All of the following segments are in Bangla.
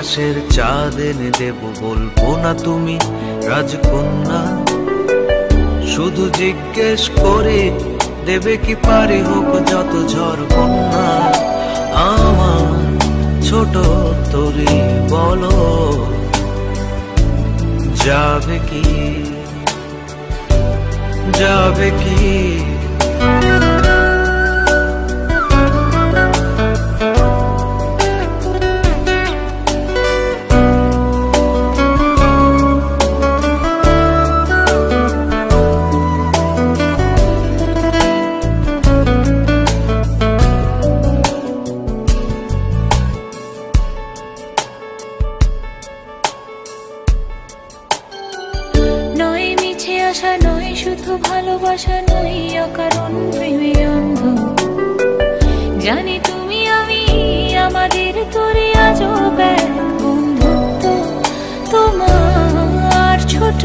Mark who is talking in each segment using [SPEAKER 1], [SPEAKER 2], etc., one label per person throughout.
[SPEAKER 1] আকাশের চাঁদ এনে দেব, বলবো না তুমি রাজকন্যা। শুধু জিজ্ঞেস করে দেবে কি পারি হোক যত ঝড় বন্যা। আমার ছোট তরি বলো যাবে কি, যাবে কি?
[SPEAKER 2] আশা নয় শুধু ভালোবাসা নয় অকারণ প্রেমে অন্ধ। জানি তুমি আমি আমাদের তোরে আজব এক বন্ধুত্ব। তোমার ছোট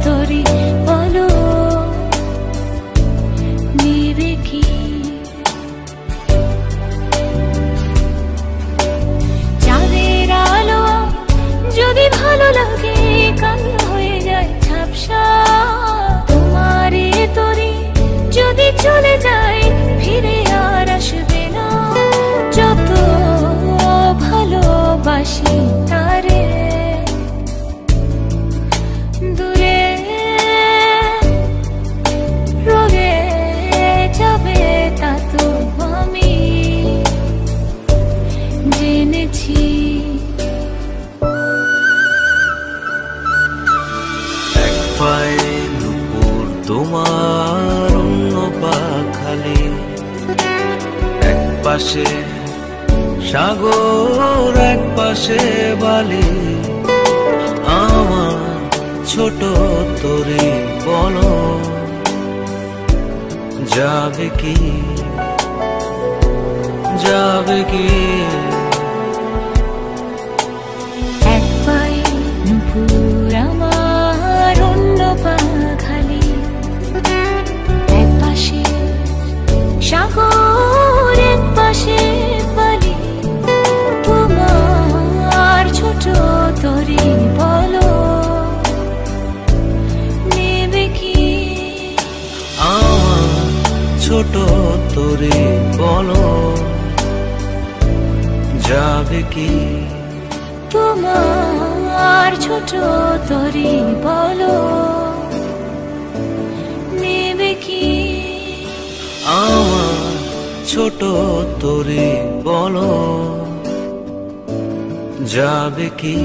[SPEAKER 2] তরি বলো নেবে কি? চাঁদের আলো যদি ভালো লাগে কাল হয়ে যায় ঝাপসা। যদি চলে যায় ফিরে আর আসবে না। যত ভালোবাসি তারে দূরে রয়ে যাবে তা তো আমি জেনেছি।
[SPEAKER 1] এক পায়ে নুপুর তোমার খালি, এক পাশে সাগর এক পাশে বালি। আমার ছোট তরি বলো যাবে কি, যাবে কি?
[SPEAKER 2] এক পায়ে নুপুর আমার অন্য পা খালি, এক পাশে সাগর এক পাশে বালি। তোমার ছোট তরি বলো নেবে কি?
[SPEAKER 1] আমার ছোট তরি বলো যাবে কি?
[SPEAKER 2] তোমার ছোট তরি বলো নেবে কি?
[SPEAKER 1] আমার ছোট তরি বলো যাবে কি?